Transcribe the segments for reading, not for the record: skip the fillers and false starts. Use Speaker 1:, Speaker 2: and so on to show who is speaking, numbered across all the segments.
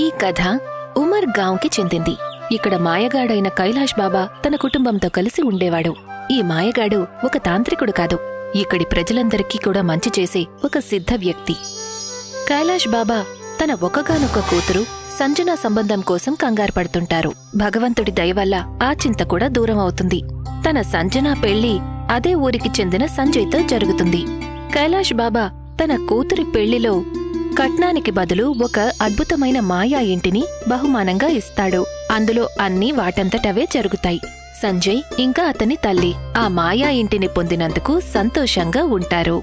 Speaker 1: ఈ కథ ఉమర్ గాంవ్కి చెందింది. ఇక్కడ మాయగాడైన కైలాష్ బాబా తన కుటుంబంతో కలిసి ఉండేవాడు. ఈ మాయగాడు ఒక తాంత్రికుడు కాదు, ఇక్కడి ప్రజలందరికీ కూడా మంచి చేసే ఒక సిద్ధ వ్యక్తి. కైలాష్ బాబా తన ఒక్కగానొక్క కూతురు సంజనా సంబంధం కోసం కంగారు పడుతుంటారు. భగవంతుడి దయవల్ల ఆ చింత కూడా దూరం అవుతుంది. తన సంజనా పెళ్లి అదే ఊరికి చెందిన సంజయ్తో జరుగుతుంది. కైలాష్ బాబా తన కూతురి పెళ్లిలో కట్నానికి బదులు ఒక అద్భుతమైన మాయా ఇంటిని బహుమానంగా ఇస్తాడు. అందులో అన్నీ వాటంతటవే జరుగుతాయి. సంజయ్ ఇంకా అతని తల్లి ఆ మాయా ఇంటిని పొందినందుకు సంతోషంగా ఉంటారు.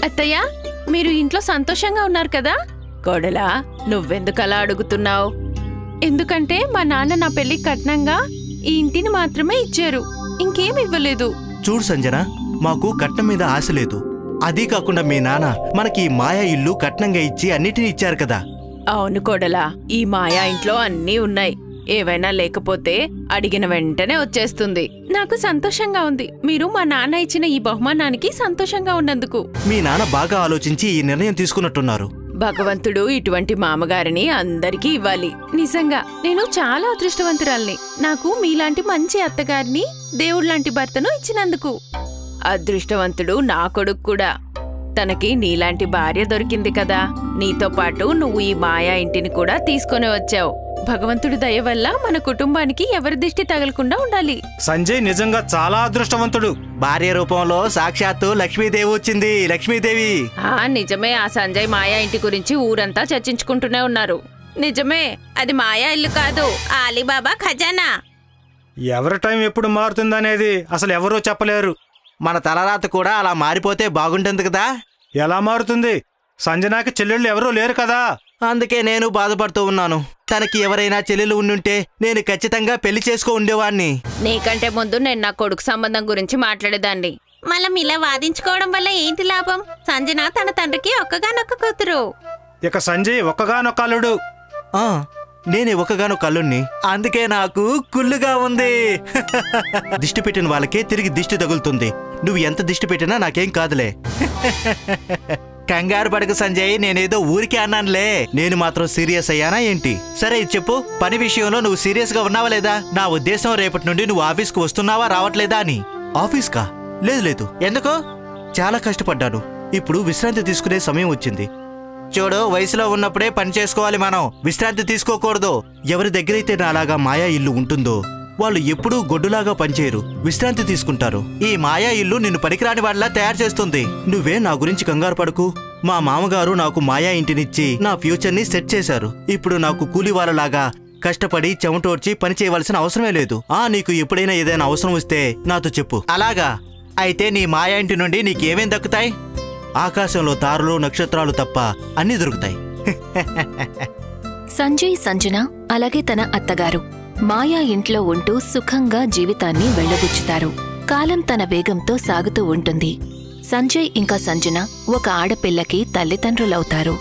Speaker 2: అత్తయ్య, మీరు ఇంట్లో సంతోషంగా ఉన్నారు కదా? కోడలా, నువ్వెందుకలా అడుగుతున్నావు? ఎందుకంటే మా నాన్న నా పెళ్లి కట్నంగా ఈ ఇంటిని మాత్రమే ఇచ్చారు, ఇంకేం ఇవ్వలేదు.
Speaker 3: చూడు సంజన, మాకు కట్నం మీద ఆశ లేదు. అదీ కాకుండా మీ నాన్న మనకి ఈ మాయా ఇల్లు కట్నంగా ఇచ్చి అన్నిటినీ ఇచ్చారు కదా.
Speaker 2: అవును కోడలా, ఈ మాయా ఇంట్లో అన్నీ ఉన్నాయి. ఏవైనా లేకపోతే అడిగిన వెంటనే వచ్చేస్తుంది. నాకు సంతోషంగా ఉంది మీరు మా నాన్న ఇచ్చిన ఈ బహుమానానికి సంతోషంగా ఉన్నందుకు.
Speaker 3: మీ నాన్న బాగా ఆలోచించి ఈ నిర్ణయం తీసుకున్నట్టున్నారు.
Speaker 2: భగవంతుడు ఇటువంటి మామగారిని అందరికీ ఇవ్వాలి. నిజంగా నేను చాలా అదృష్టవంతురాల్ని. నాకు మీలాంటి మంచి అత్తగారిని, దేవుళ్లాంటి భర్తను ఇచ్చినందుకు. అదృష్టవంతుడు నా కొడుకు కూడా. తనకి నీలాంటి భార్య దొరికింది కదా. నీతో పాటు నువ్వు ఈ మాయా ఇంటిని కూడా తీసుకొని వచ్చావు. భగవంతుడి దయ వల్ల మన కుటుంబానికి ఎవరి దిష్టి తగలకుండా ఉండాలి.
Speaker 4: సంజయ్ నిజంగా చాలా అదృష్టవంతుడు.
Speaker 3: భార్య రూపంలో సాక్షాత్తు లక్ష్మీదేవి వచ్చింది. లక్ష్మీదేవి
Speaker 2: నిజమే. ఆ సంజయ్ మాయా ఇంటి గురించి ఊరంతా చర్చించుకుంటూనే ఉన్నారు. నిజమే, అది మాయా ఇల్లు కాదు, అలీబాబా ఖజానా.
Speaker 4: ఎవరి టైం ఎప్పుడు మారుతుందనేది అసలు ఎవరూ చెప్పలేరు.
Speaker 3: మన తలరాత కూడా అలా మారిపోతే బాగుంటుంది కదా.
Speaker 4: ఎలా మారుతుంది? సంజనాకి చెల్లెళ్ళు ఎవరూ లేరు కదా.
Speaker 3: అందుకే నేను బాధపడుతూ ఉన్నాను. తనకి ఎవరైనా చెల్లెలు ఉండుంటే నేను ఖచ్చితంగా పెళ్లి చేసుకో ఉండేవాణ్ణి.
Speaker 2: నీకంటే ముందు నేను నా కొడుకు సంబంధం గురించి మాట్లాడేదాన్ని. మనం ఇలా వాదించుకోవడం వల్ల ఏంటి లాభం? సంజన తన తండ్రికి ఒక్కగానొక్క కూతురు.
Speaker 4: ఇక సంజయ్ ఒక్కగానొక్క అల్లుడు.
Speaker 3: నేనే ఒక్కగానొక్క అల్లుణ్ణి. అందుకే నాకు కుళ్ళుగా ఉంది. దిష్టి పెట్టిన వాళ్ళకే తిరిగి దిష్టి తగులుతుంది. నువ్వు ఎంత దిష్టి పెట్టినా నాకేం కాదులే. కంగారు పడకు సంజయ్, నేనేదో ఊరికే అన్నానులే. నేను మాత్రం సీరియస్ అయ్యానా ఏంటి? సరే చెప్పు, పని విషయంలో నువ్వు సీరియస్ గా ఉన్నావా లేదా? నా ఉద్దేశం రేపటి నుండి నువ్వు ఆఫీస్కి వస్తున్నావా రావట్లేదా అని. ఆఫీస్కా? లేదు. ఎందుకు? చాలా కష్టపడ్డాను. ఇప్పుడు విశ్రాంతి తీసుకునే సమయం వచ్చింది. చూడు, వయసులో ఉన్నప్పుడే పని చేసుకోవాలి మనం, విశ్రాంతి తీసుకోకూడదు. ఎవరి దగ్గరైతే నాలాగా మాయా ఇల్లు ఉంటుందో వాళ్ళు ఎప్పుడూ గొడ్డులాగా పనిచేయరు, విశ్రాంతి తీసుకుంటారు. ఈ మాయా ఇల్లు నిన్ను పనికిరాని వాళ్ళ తయారు చేస్తుంది. నువ్వే నా గురించి కంగారు పడకు. మా మామగారు నాకు మాయా ఇంటినిచ్చి నా ఫ్యూచర్ ని సెట్ చేశారు. ఇప్పుడు నాకు కూలి వాళ్ళలాగా కష్టపడి చెమటోడ్చి పని చేయవలసిన అవసరమే లేదు. నీకు ఎప్పుడైనా ఏదైనా అవసరం వస్తే నాతో చెప్పు. అలాగా? అయితే నీ మాయా ఇంటి నుండి నీకేమేం దక్కుతాయి? ఆకాశంలో తారలు, నక్షత్రాలు తప్ప అన్నీ దొరుకుతాయి.
Speaker 1: సంజయ్, సంజన అలాగే తన అత్తగారు మాయా ఇంట్లో ఉంటూ సుఖంగా జీవితాన్ని వెళ్లబుచ్చుతారు. కాలం తన వేగంతో సాగుతూ ఉంటుంది. సంజయ్ ఇంకా సంజన ఒక ఆడపిల్లకి తల్లిదండ్రులవుతారు.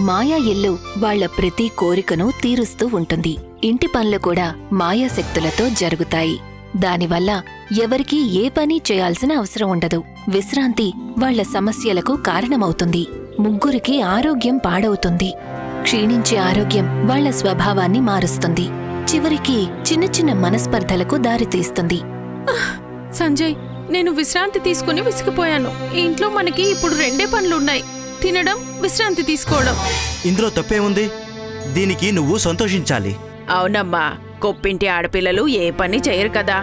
Speaker 1: మాయా ఇల్లు వాళ్ల ప్రతి కోరికను తీరుస్తూ ఉంటుంది. ఇంటి పనులు కూడా మాయాశక్తులతో జరుగుతాయి. దానివల్ల ఎవరికీ ఏ పని చేయాల్సిన అవసరం ఉండదు. విశ్రాంతి వాళ్ల సమస్యలకు కారణమవుతుంది. ముగ్గురికి ఆరోగ్యం పాడవుతుంది. క్షీణించే ఆరోగ్యం వాళ్ల స్వభావాన్ని మారుస్తుంది. చివరికి చిన్న చిన్న మనస్పర్ధలకు దారితీస్తుంది.
Speaker 2: సంజయ్, నేను విశ్రాంతి తీసుకుని విసిగిపోయాను. ఈ ఇంట్లో మనకి ఇప్పుడు రెండే పనులున్నాయి, తినడం, విశ్రాంతి తీసుకోవడం.
Speaker 3: ఇందులో తప్పేముంది? దీనికి నువ్వు సంతోషించాలి.
Speaker 2: అవునమ్మా, కొప్పింటి ఆడపిల్లలు ఏ పని చేయరు కదా.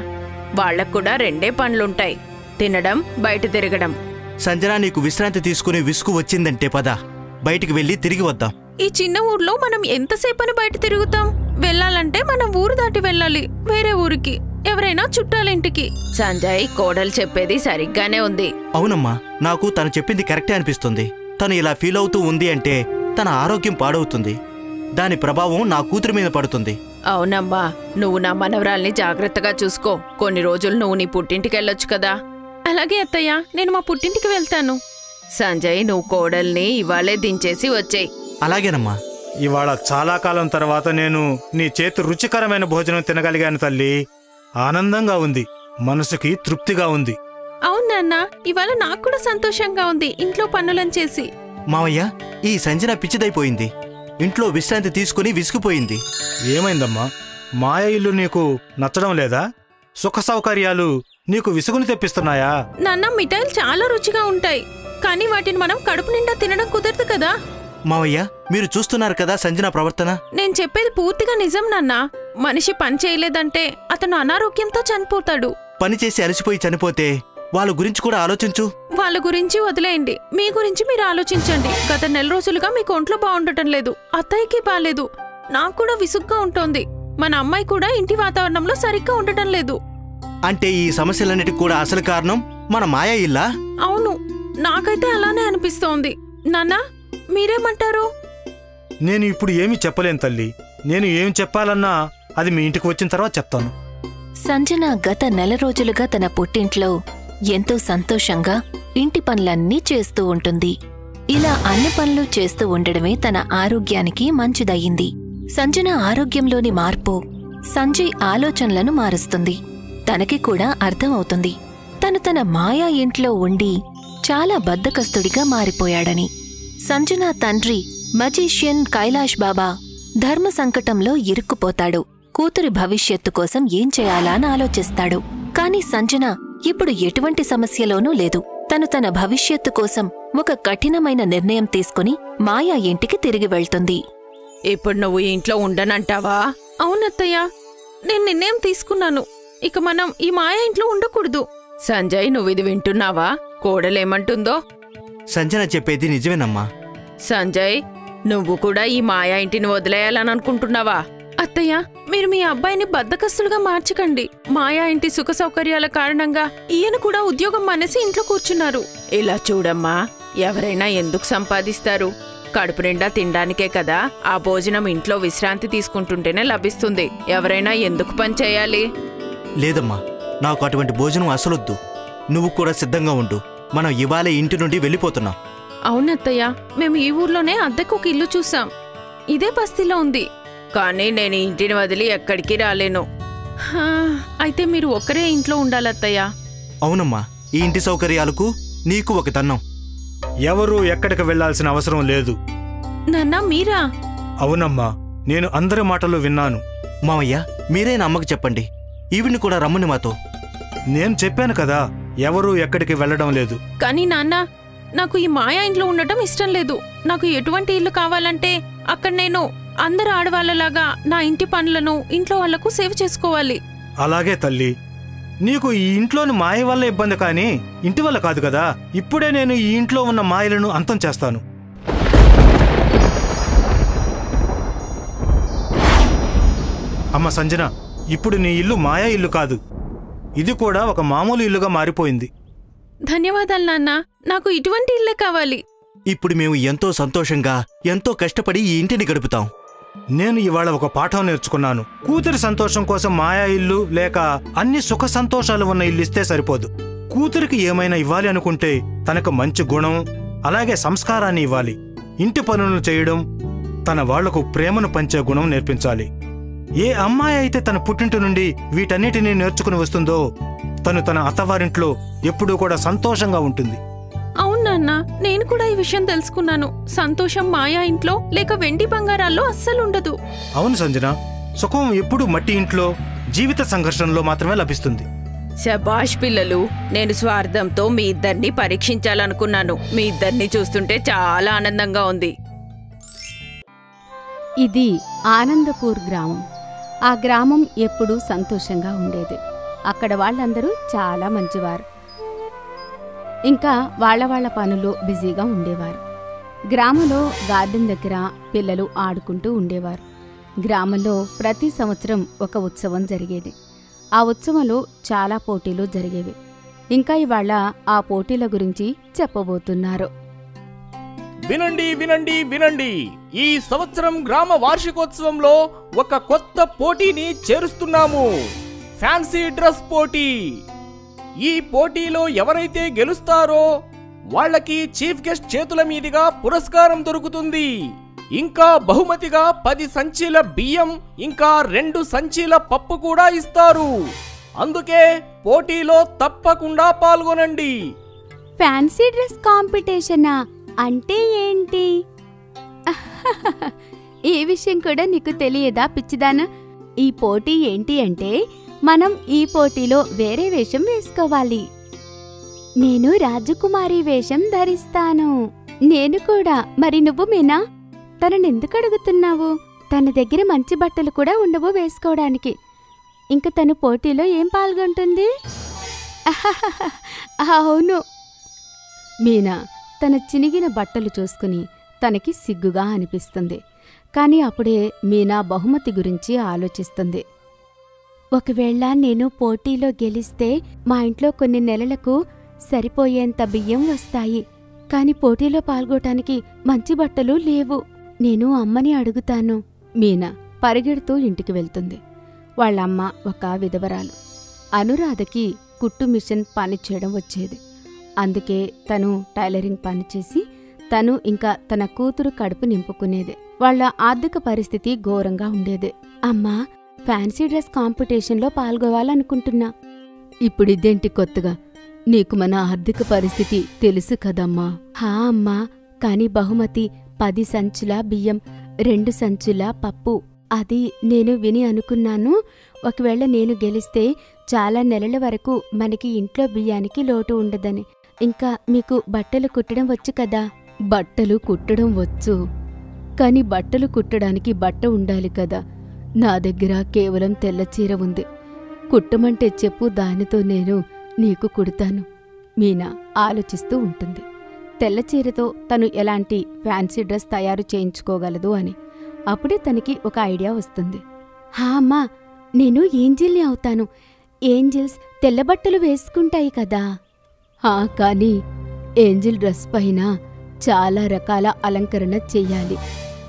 Speaker 2: వాళ్లకు కూడా రెండే పనులుంటాయి, తినడం, బయట తిరగడం.
Speaker 3: సంజన, నీకు విశ్రాంతి తీసుకుని విసుగు వచ్చిందంటే పద, బయటికి వెళ్ళి తిరిగి వద్దాం.
Speaker 2: ఈ చిన్న ఊర్లో మనం ఎంతసేపని బయట తిరుగుతాం? వెళ్ళాలంటే మనం ఊరు దాటి వెళ్ళాలి, వేరే ఊరికి, ఎవరైనా చుట్టాలింటికి. సంజయ్, కోడలు చెప్పేది సరిగ్గానే ఉంది.
Speaker 3: అవునమ్మా, నాకు తను చెప్పింది కరెక్టే అనిపిస్తుంది. తను ఇలా ఫీల్ అవుతూ ఉంది అంటే తన ఆరోగ్యం పాడవుతుంది. దాని ప్రభావం నా కూతురి మీద పడుతుంది.
Speaker 2: అవునమ్మా, నువ్వు నా మనవరాల్ని జాగ్రత్తగా చూసుకో. కొన్ని రోజులు నువ్వు నీ పుట్టింటికెళ్ళొచ్చు కదా. అలాగే అత్తయ్య, నేను మా పుట్టింటికి వెళ్తాను. సంజయ్, నువ్వు కోడల్ని ఇవాళే దించేసి వచ్చేయ్.
Speaker 3: అలాగేనమ్మా.
Speaker 4: ఇవాళ చాలా కాలం తర్వాత నేను నీ చేతి రుచికరమైన భోజనం తినగలిగాను తల్లి. ఆనందంగా ఉంది, మనసుకి తృప్తిగా ఉంది.
Speaker 2: అవునన్నా, ఇవాళ నాకు కూడా సంతోషంగా ఉంది ఇంట్లో పనులను చేసి.
Speaker 3: మావయ్య, ఈ సంజన పిచ్చిదైపోయింది. ఇంట్లో విశ్రాంతి తీసుకుని విసిగిపోయింది.
Speaker 4: ఏమైందమ్మా? మాయ ఇల్లు నీకు నచ్చడం లేదా? సుఖ సౌకర్యాలు నీకు విసుగుని తెప్పిస్తున్నాయా?
Speaker 2: నాన్న, మిఠాయిలు చాలా రుచిగా ఉంటాయి, కానీ వాటిని మనం కడుపు నిండా తినడం కుదరదు కదా.
Speaker 3: మావయ్య, మీరు చూస్తున్నారు కదా సంజన ప్రవర్తన.
Speaker 2: నేను చెప్పేది పూర్తిగా నిజం నాన్న. మనిషి పని చేయలేదంటే అతను అనారోగ్యంతో చనిపోతాడు.
Speaker 3: పని చేసి అలసిపోయి చనిపోతే వాళ్ళ గురించి కూడా ఆలోచించు.
Speaker 2: వాళ్ళ గురించి వదిలేయండి, మీ గురించి మీరు ఆలోచించండి. గత 4 రోజులుగా మీకు ఒంట్లో బాగుండటం లేదు, అత్తయ్యకి బాలేదు, నాకు కూడా విసుగ్గా ఉంటుంది. మన అమ్మాయి కూడా ఇంటి వాతావరణంలో సరిగ్గా ఉండటం లేదు.
Speaker 3: అంటే ఈ సమస్యలన్నిటికి కూడా అసలు కారణం మన మాయా ఇల్లా?
Speaker 2: అవును, నాకైతే అలానే అనిపిస్తోంది. నాన్నా, మీరేమంటారు?
Speaker 4: నేను ఇప్పుడు ఏమీ చెప్పలేను తల్లి. నేను ఏం చెప్పాలన్నా అది మీ ఇంటికి వచ్చిన తర్వాత చెప్తాను.
Speaker 1: సంజన గత 4 రోజులుగా తన పుట్టింట్లో ఎంతో సంతోషంగా ఇంటి పనులన్నీ చేస్తూ ఉంటుంది. ఇలా అన్ని పనులు చేస్తూ ఉండడమే తన ఆరోగ్యానికి మంచిదయ్యింది. సంజన ఆరోగ్యంలోని మార్పు సంజయ్ ఆలోచనలను మారుస్తుంది. తనకి కూడా అర్థమవుతుంది తను తన మాయా ఇంట్లో ఉండి చాలా బద్ధకస్తుడిగా మారిపోయాడని. సంజన తండ్రి మజీషియన్ కైలాష్ బాబా ధర్మ సంకటంలో ఇరుక్కుపోతాడు. కూతురి భవిష్యత్తు కోసం ఏం చేయాలా అని ఆలోచిస్తాడు. కాని సంజన ఇప్పుడు ఎటువంటి సమస్యలోనూ లేదు. తను తన భవిష్యత్తు కోసం ఒక కఠినమైన నిర్ణయం తీసుకుని మాయా ఇంటికి తిరిగి వెళ్తుంది.
Speaker 2: ఇప్పుడు నువ్వు ఈ ఇంట్లో ఉండనంటావా? అవునత్తయ్య, నేను నిర్ణయం తీసుకున్నాను. ఇక మనం ఈ మాయా ఇంట్లో ఉండకూడదు. సంజయ్, నువ్విది వింటున్నావా? కోడలేమంటుందో.
Speaker 3: సంజన చెప్పేది నిజమేనమ్మా.
Speaker 2: సంజయ్, నువ్వు కూడా ఈ మాయా ఇంటిని వదిలేయాలని అనుకుంటున్నావా? అత్తయ్య, మీరు మీ అబ్బాయిని బద్ధకస్తులుగా మార్చకండి. మాయా ఇంటి సుఖ సౌకర్యాల కారణంగా ఈయన కూడా ఉద్యోగం మానేసి ఇంట్లో కూర్చున్నారు. ఇలా చూడమ్మా, ఎవరైనా ఎందుకు సంపాదిస్తారు? కడుపు నిండా తినడానికే కదా. ఆ భోజనం ఇంట్లో విశ్రాంతి తీసుకుంటుంటేనే లభిస్తుంది. ఎవరైనా ఎందుకు పని చేయాలి?
Speaker 3: లేదమ్మా, నాకు అటువంటి భోజనం అసలొద్దు. నువ్వు కూడా సిద్ధంగా ఉండు. మనం ఇవాళ ఇంటి నుండి వెళ్ళిపోతున్నాం.
Speaker 2: అవునత్తయ్య, మేము ఈ ఊర్లోనే అద్దెకు ఒక ఇల్లు చూసాం. ఇదే బస్తీలో ఉంది. కానీ నేను ఇంటిని వదిలి ఎక్కడికి రాలేను. అయితే మీరు ఒక్కరే ఇంట్లో ఉండాలత్తయ్య.
Speaker 3: అవునమ్మా, ఈ ఇంటి సౌకర్యాలకు నీకు ఒక దన్నం.
Speaker 4: ఎవరూ ఎక్కడికి వెళ్లాల్సిన అవసరం లేదు.
Speaker 2: నాన్నా, మీరా?
Speaker 4: అవునమ్మా, నేను అందరి మాటలు విన్నాను.
Speaker 3: మావయ్య, మీరే నా అమ్మకు చెప్పండి, ఈవిని కూడా రమ్మని మాతో.
Speaker 4: నేను చెప్పాను కదా, ఎవరూ ఎక్కడికి వెళ్లడం లేదు.
Speaker 2: కానీ నాన్న, నాకు ఈ మాయా ఇంట్లో ఉండటం ఇష్టం లేదు. నాకు ఎటువంటి ఇల్లు కావాలంటే అక్కడ నేను అందరు ఆడవాళ్లలాగా నా ఇంటి పనులను ఇంట్లో వాళ్లకు సేవ చేసుకోవాలి.
Speaker 4: అలాగే తల్లి, నీకు ఈ ఇంట్లోని మాయ వల్ల ఇబ్బంది కానీ ఇంటి వల్ల కాదు కదా. ఇప్పుడే నేను ఈ ఇంట్లో ఉన్న మాయలను అంతం చేస్తాను. అమ్మ సంజన, ఇప్పుడు నీ ఇల్లు మాయా ఇల్లు కాదు, ఇది కూడా ఒక మామూలు ఇల్లుగా మారిపోయింది.
Speaker 2: ధన్యవాదాలు నాన్న, నాకు ఇటువంటి ఇల్లే కావాలి.
Speaker 3: ఇప్పుడు మేము ఎంతో సంతోషంగా ఎంతో కష్టపడి ఈ ఇంటిని గడుపుతాం.
Speaker 4: నేను ఇవాళ ఒక పాఠం నేర్చుకున్నాను. కూతురి సంతోషం కోసం మాయా ఇల్లు లేక అన్ని సుఖ సంతోషాలు ఉన్న ఇల్లు ఇస్తే సరిపోదు. కూతురికి ఏమైనా ఇవ్వాలి అనుకుంటే తనకు మంచి గుణం, అలాగే సంస్కారాన్ని ఇవ్వాలి. ఇంటి పనులను చేయడం, తన వాళ్లకు ప్రేమను పంచే గుణం నేర్పించాలి. ఏ అమ్మాయి అయితే తన పుట్టింటి నుండి వీటన్నిటినీ నేర్చుకుని వస్తుందో తను తన అత్తవారింట్లో ఎప్పుడూ కూడా సంతోషంగా ఉంటుంది.
Speaker 2: అవును నాన్న, నేను కూడా ఈ విషయం తెలుసుకున్నాను. సంతోషం మాయా ఇంట్లో లేక వెండి బంగారాల్లో అస్సలుండదు.
Speaker 4: అవును సంజన, సుఖం ఎప్పుడూ మట్టి ఇంట్లో, జీవిత సంఘర్షణలో మాత్రమే లభిస్తుంది.
Speaker 2: శబాష్ పిల్లలు, నేను స్వార్థంతో మీ ఇద్దరిని పరీక్షించాలనుకున్నాను. మీ ఇద్దరిని చూస్తుంటే చాలా ఆనందంగా ఉంది.
Speaker 5: ఇది ఆనందపూర్ గ్రామం. ఆ గ్రామం ఎప్పుడూ సంతోషంగా ఉండేది. అక్కడ వాళ్ళందరూ చాలా మంచివారు. ఇంకా వాళ్ళ పనుల్లో బిజీగా ఉండేవారు. గ్రామంలో గార్డెన్ దగ్గర పిల్లలు ఆడుకుంటూ ఉండేవారు. గ్రామంలో ప్రతి సంవత్సరం ఒక ఉత్సవం జరిగేది. ఆ ఉత్సవంలో చాలా పోటీలు జరిగేవి. ఇంకా ఇవాళ ఆ పోటీల గురించి చెప్పబోతున్నారు.
Speaker 6: వినండి వినండి వినండి, ఈ సంవత్సరం గ్రామ వార్షికోత్సవంలో ఒక కొత్త పోటీని చేరుస్తున్నాము. ఫ్యాన్సీ డ్రెస్ పోటీ. ఈ పోటీలో ఎవరైతే గెలుస్తారో వాళ్ళకి చీఫ్ గెస్ట్ చేతుల మీదుగా పురస్కారం దొరుకుతుంది. ఇంకా బహుమతిగా 10 సంచీల బియ్యం ఇంకా 2 సంచీల పప్పు కూడా ఇస్తారు. అందుకే పోటీలో తప్పకుండా పాల్గొనండి.
Speaker 5: ఫ్యాన్సీ డ్రెస్ కాంపిటీషనా అంటే ఏంటి? ఈ విషయం కూడా నీకు తెలియదా పిచ్చిదానా? ఈ పోటీ ఏంటి అంటే మనం ఈ పోటీలో వేరే వేషం వేసుకోవాలి. నేను రాజకుమారి వేషం ధరిస్తాను. నేను కూడా. మరి నువ్వు మీనా? తననెందుకు అడుగుతున్నావు? తన దగ్గర మంచి బట్టలు కూడా ఉండవు వేసుకోవడానికి. ఇంక తను పోటీలో ఏం పాల్గొంటుంది? అవును. మీనా తన చినిగిన బట్టలు చూసుకుని తనకి సిగ్గుగా అనిపిస్తుంది. కాని అప్పుడే మీనా బహుమతి గురించి ఆలోచిస్తుంది. ఒకవేళ నేను పోటీలో గెలిస్తే మా ఇంట్లో కొన్ని నెలలకు సరిపోయేంత బియ్యం వస్తాయి. కాని పోటీలో పాల్గొటానికి మంచి బట్టలు లేవు. నేను అమ్మని అడుగుతాను. మీనా పరిగెడుతూ ఇంటికి వెళ్తుంది. వాళ్ళమ్మ ఒక విధవరాలు. అనురాధకి కుట్టు మిషన్ పనిచేయడం వచ్చేది. అందుకే తను టైలరింగ్ పనిచేసి తను ఇంకా తన కూతురు కడుపు నింపుకునేది. వాళ్ల ఆర్థిక పరిస్థితి ఘోరంగా ఉండేది. అమ్మా, ఫ్యాన్సీ డ్రెస్ కాంపిటీషన్లో పాల్గొవాలనుకుంటున్నా. ఇప్పుడిదేంటి కొత్తగా? నీకు మన ఆర్థిక పరిస్థితి తెలుసు కదమ్మా. హా అమ్మా, కాని బహుమతి 10 సంచుల బియ్యం, 2 సంచుల పప్పు. అది నేను విని అనుకున్నాను, ఒకవేళ నేను గెలిస్తే చాలా నెలల వరకు మనకి ఇంట్లో బియ్యానికి లోటు ఉండదని. ఇంకా మీకు బట్టలు కుట్టడం వచ్చు కదా? బట్టలు కుట్టడం వచ్చు, కాని బట్టలు కుట్టడానికి బట్ట ఉండాలి కదా. నా దగ్గర కేవలం తెల్ల చీర ఉంది. కుట్టమంటే చెప్పు, దానితో నేను నీకు కుడతాను. మీనా ఆలోచిస్తూ ఉంటుంది. తెల్ల చీరతో తను ఎలాంటి ఫ్యాన్సీ డ్రెస్ తయారు చేయించుకోగలదు అని. అప్పుడే తనకి ఒక ఐడియా వస్తుంది. హా అమ్మా, నేను ఏంజిల్ని అవుతాను. ఏంజిల్స్ తెల్లబట్టలు వేసుకుంటాయి కదా. కాని ఏంజిల్ డ్రెస్ పైన చాలా రకాల అలంకరణ చెయ్యాలి.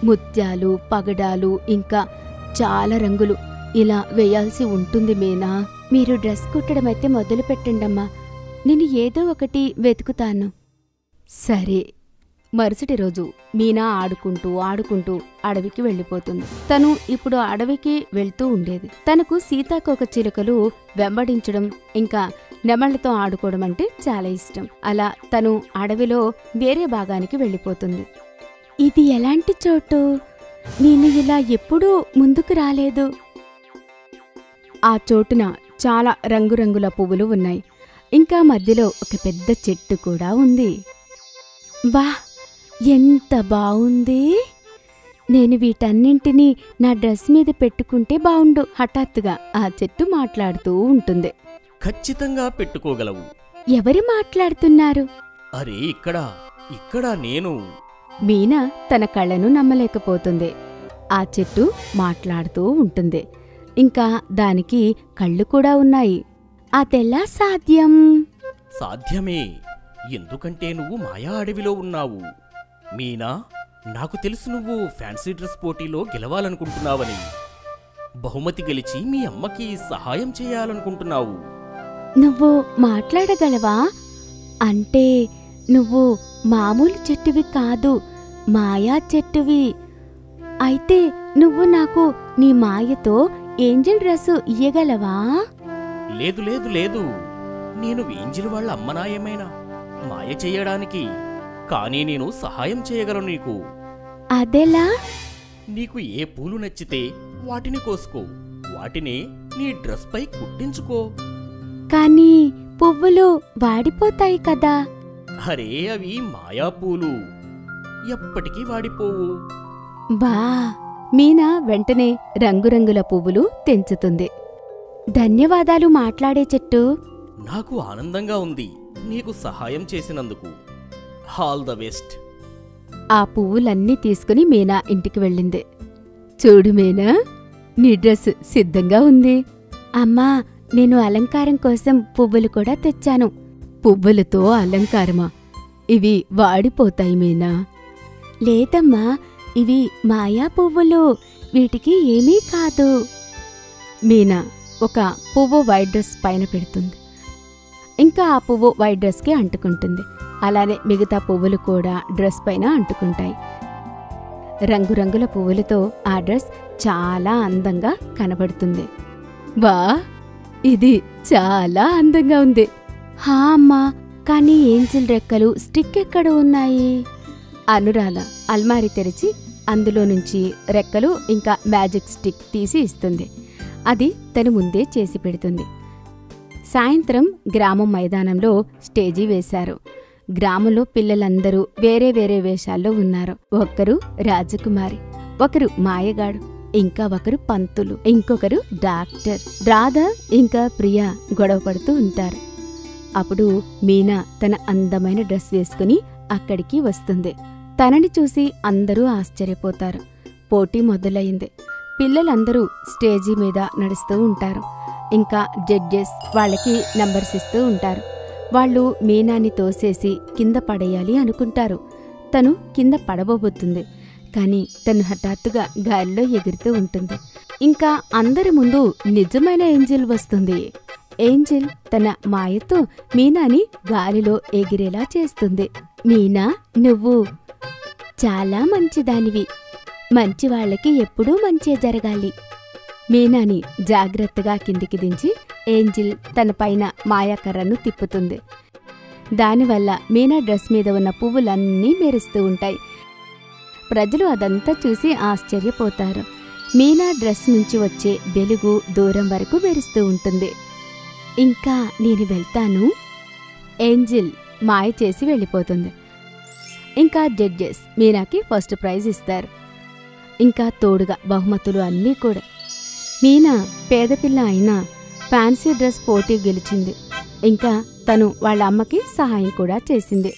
Speaker 5: ముత్యాలు, పగడాలు, ఇంకా చాలా రంగులు ఇలా వేయాల్సి ఉంటుంది మీనా. మీరు డ్రెస్ కుట్టడమైతే మొదలు పెట్టండమ్మా, నేను ఏదో ఒకటి వెతుకుతాను. సరే. మరుసటి రోజు మీనా ఆడుకుంటూ ఆడుకుంటూ అడవికి వెళ్ళిపోతుంది. తను ఇప్పుడు అడవికి వెళ్తూ ఉండేది. తనకు సీతాకోకచిలుకలు వెంబడించడం ఇంకా నెమళ్లతో ఆడుకోవడం అంటే చాలా ఇష్టం. అలా తను అడవిలో వేరే భాగానికి వెళ్ళిపోతుంది. ఇది ఎలాంటి చోటు? నేను ఇలా ఎప్పుడూ ముందుకు రాలేదు. ఆ చోటున చాలా రంగురంగుల పువ్వులు ఉన్నాయి. ఇంకా మధ్యలో ఒక పెద్ద చెట్టు కూడా ఉంది. వా, ఎంత బావుంది! నేను వీటన్నింటినీ నా డ్రెస్ మీద పెట్టుకుంటే బావుండు. హఠాత్తుగా ఆ చెట్టు మాట్లాడుతూ ఉంటుంది.
Speaker 6: ఖచ్చితంగా పెట్టుకోగలవు.
Speaker 5: ఎవరు మాట్లాడుతున్నారు?
Speaker 6: అరే, ఇక్కడ నేను.
Speaker 5: మీనా తన కళ్ళను నమ్మలేకపోతుంది. ఆ చెట్టు మాట్లాడుతూ ఉంటుంది. ఇంకా దానికి కళ్ళు కూడా ఉన్నాయి. అదెలా సాధ్యం?
Speaker 6: సాధ్యమే, ఎందుకంటే నువ్వు మాయా అడవిలో ఉన్నావు. మీనా, నాకు తెలుసు నువ్వు ఫ్యాన్సీ డ్రెస్ పోటీలో గెలవాలనుకుంటున్నావని. బహుమతి గెలిచి మీ అమ్మకి సహాయం చేయాలనుకుంటున్నావు.
Speaker 5: నువ్వు మాట్లాడగలవా? అంటే నువ్వు మామూలు చెట్టువి కాదు, మాయా చెట్టువి. అయితే నువ్వు నాకు నీ మాయతో ఏంజిల్ డ్రెస్సు ఇయ్యగలవా?
Speaker 6: లేదు లేదు లేదు, నేను ఏంజిల్ వాళ్ళ అమ్మనాయమైనా మాయ చెయ్యడానికి. కానీ నేను సహాయం చేయగలను నీకు.
Speaker 5: అదెలా?
Speaker 6: నీకు ఏ పూలు నచ్చితే వాటిని కోసుకో, వాటిని నీ డ్రెస్ పై కుట్టించుకో.
Speaker 5: కానీ పువ్వులు వాడిపోతాయి కదా.
Speaker 6: అరే, అవి మాయా పూలు, ఎప్పటికీ వాడిపోవు.
Speaker 5: బా! మీనా వెంటనే రంగురంగుల పువ్వులు తెంచుతుంది. ధన్యవాదాలు మాట్లాడే చెట్టు.
Speaker 6: నాకు ఆనందంగా ఉంది నీకు సహాయం చేసినందుకు. All the best.
Speaker 5: ఆ పువ్వులన్నీ తీసుకుని మీనా ఇంటికి వెళ్ళింది. చూడు మీనా, నీ డ్రెస్ సిద్ధంగా ఉంది. అమ్మా, నేను అలంకారం కోసం పువ్వులు కూడా తెచ్చాను. పువ్వులతో అలంకారమా? ఇవి వాడిపోతాయి మీనా. లేదమ్మా, ఇవి మాయా పువ్వులు, వీటికి ఏమీ కాదు. మీనా ఒక పువ్వు వైట్ డ్రెస్ పైన పెడుతుంది. ఇంకా ఆ పువ్వు వైట్ డ్రెస్కి అంటుకుంటుంది. అలానే మిగతా పువ్వులు కూడా డ్రెస్ పైన అంటుకుంటాయి. రంగురంగుల పువ్వులతో ఆ డ్రెస్ చాలా అందంగా కనబడుతుంది. వా, ఇది చాలా అందంగా ఉంది. హా అమ్మా, కానీ ఏంజిల్ రెక్కలు స్టిక్ ఎక్కడ ఉన్నాయి? అనురాధ అల్మారి తెరిచి అందులో నుంచి రెక్కలు ఇంకా మ్యాజిక్ స్టిక్ తీసి ఇస్తుంది. అది తను ముందే చేసి పెడుతుంది. సాయంత్రం గ్రామం మైదానంలో స్టేజీ వేశారు. గ్రామంలో పిల్లలందరూ వేరే వేరే వేషాల్లో ఉన్నారు. ఒకరు రాజకుమారి, ఒకరు మాయగాడు, ఇంకా ఒకరు పంతులు, ఇంకొకరు డాక్టర్. రాధ ఇంకా ప్రియా గొడవ పడుతూ ఉంటారు. అప్పుడు మీనా తన అందమైన డ్రెస్ వేసుకుని అక్కడికి వస్తుంది. తనని చూసి అందరూ ఆశ్చర్యపోతారు. పోటీ మొదలైంది. పిల్లలందరూ స్టేజీ మీద నడుస్తూ ఉంటారు. ఇంకా జడ్జెస్ వాళ్ళకి నంబర్స్ ఇస్తూ ఉంటారు. వాళ్ళు మీనాని తోసేసి కింద పడేయాలి అనుకుంటారు. తను కింద పడబోబోతుంది. కానీ తను హఠాత్తుగా గాలిలో ఎగురుతూ ఉంటుంది. ఇంకా అందరి ముందు నిజమైన ఏంజిల్ వస్తుంది. ఏంజిల్ తన మాయతో మీనాని గాలిలో ఎగిరేలా చేస్తుంది. మీనా, నువ్వు చాలా మంచిదానివి. మంచి వాళ్ళకి ఎప్పుడూ మంచే జరగాలి. మీనాని జాగ్రత్తగా కిందికి దించి ఏంజిల్ తన పైన మాయాకర్రను తిప్పుతుంది. దానివల్ల మీనా డ్రెస్ మీద ఉన్న పువ్వులన్నీ మెరుస్తూ ఉంటాయి. ప్రజలు అదంతా చూసి ఆశ్చర్యపోతారు. మీనా డ్రెస్ నుంచి వచ్చే వెలుగు దూరం వరకు మెరుస్తూ ఉంటుంది. ఇంకా నేను వెళ్తాను. ఏంజిల్ మాయ చేసి వెళ్ళిపోతుంది. ఇంకా జడ్జెస్ మీనాకి ఫస్ట్ ప్రైజ్ ఇస్తారు. ఇంకా తోడుగా బహుమతులు అన్నీ కూడా. మీనా పేదపిల్ల అయినా ఫ్యాన్సీ డ్రెస్ పోటీ గెలిచింది. ఇంకా తను వాళ్ళ అమ్మకి సహాయం కూడా చేసింది.